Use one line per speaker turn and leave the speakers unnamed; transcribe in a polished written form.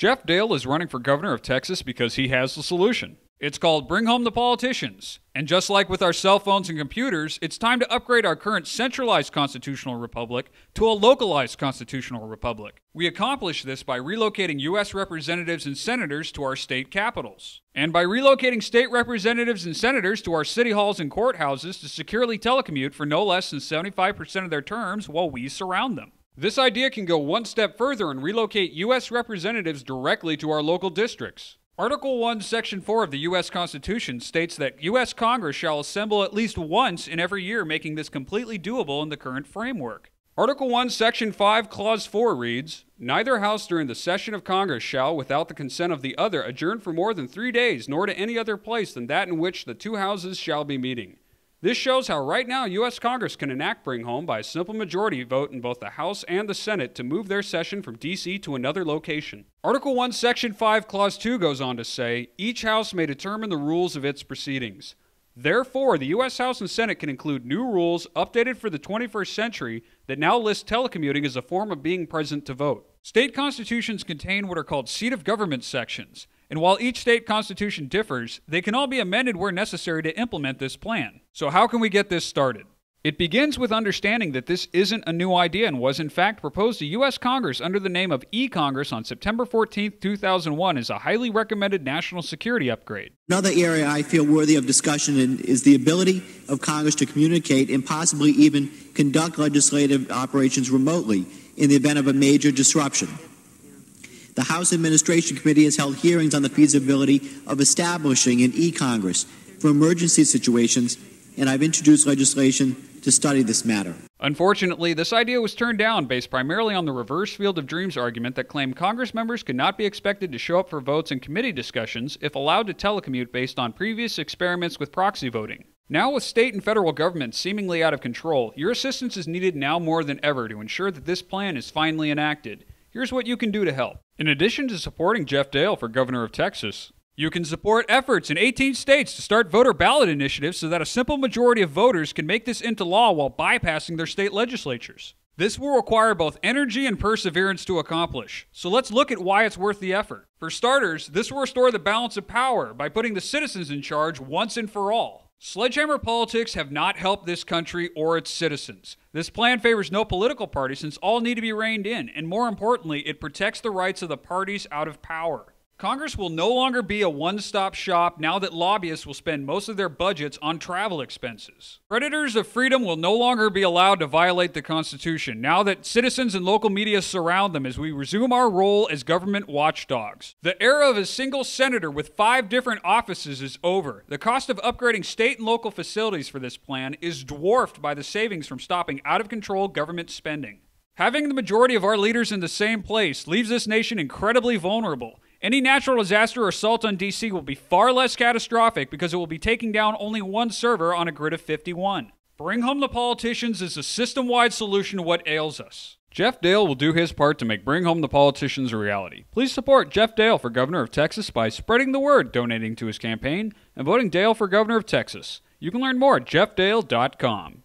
Jeff Daiell is running for governor of Texas because he has the solution. It's called Bring Home the Politicians. And just like with our cell phones and computers, it's time to upgrade our current centralized constitutional republic to a localized constitutional republic. We accomplish this by relocating U.S. representatives and senators to our state capitals, and by relocating state representatives and senators to our city halls and courthouses to securely telecommute for no less than 75% of their terms while we surround them. This idea can go one step further and relocate U.S. representatives directly to our local districts. Article 1, Section 4 of the U.S. Constitution states that U.S. Congress shall assemble at least once in every year, making this completely doable in the current framework. Article 1, Section 5, Clause 4 reads, "Neither House during the session of Congress shall, without the consent of the other, adjourn for more than 3 days, nor to any other place than that in which the two houses shall be meeting." This shows how right now U.S. Congress can enact Bring Home by a simple majority vote in both the House and the Senate to move their session from D.C. to another location. Article 1, Section 5, Clause 2 goes on to say, "Each House may determine the rules of its proceedings." Therefore, the U.S. House and Senate can include new rules updated for the 21st century that now list telecommuting as a form of being present to vote. State constitutions contain what are called seat of government sections, and while each state constitution differs, they can all be amended where necessary to implement this plan. So how can we get this started? It begins with understanding that this isn't a new idea and was in fact proposed to U.S. Congress under the name of E-Congress on September 14, 2001 as a highly recommended national security upgrade.
Another area I feel worthy of discussion is the ability of Congress to communicate and possibly even conduct legislative operations remotely in the event of a major disruption. The House Administration Committee has held hearings on the feasibility of establishing an E-Congress for emergency situations, and I've introduced legislation to study this matter.
Unfortunately, this idea was turned down based primarily on the reverse field of dreams argument that claimed Congress members could not be expected to show up for votes and committee discussions if allowed to telecommute based on previous experiments with proxy voting. Now with state and federal governments seemingly out of control, your assistance is needed now more than ever to ensure that this plan is finally enacted. Here's what you can do to help. In addition to supporting Jeff Daiell for governor of Texas, you can support efforts in 18 states to start voter ballot initiatives so that a simple majority of voters can make this into law while bypassing their state legislatures. This will require both energy and perseverance to accomplish, so let's look at why it's worth the effort. For starters, this will restore the balance of power by putting the citizens in charge once and for all. Sledgehammer politics have not helped this country or its citizens. This plan favors no political party since all need to be reined in, and more importantly, it protects the rights of the parties out of power. Congress will no longer be a one-stop shop now that lobbyists will spend most of their budgets on travel expenses. Predators of freedom will no longer be allowed to violate the Constitution now that citizens and local media surround them as we resume our role as government watchdogs. The era of a single senator with 5 different offices is over. The cost of upgrading state and local facilities for this plan is dwarfed by the savings from stopping out-of-control government spending. Having the majority of our leaders in the same place leaves this nation incredibly vulnerable. Any natural disaster or assault on D.C. will be far less catastrophic because it will be taking down only one server on a grid of 51. Bring Home the Politicians is a system-wide solution to what ails us. Jeff Daiell will do his part to make Bring Home the Politicians a reality. Please support Jeff Daiell for governor of Texas by spreading the word, donating to his campaign, and voting Daiell for governor of Texas. You can learn more at jeffdaiell.com.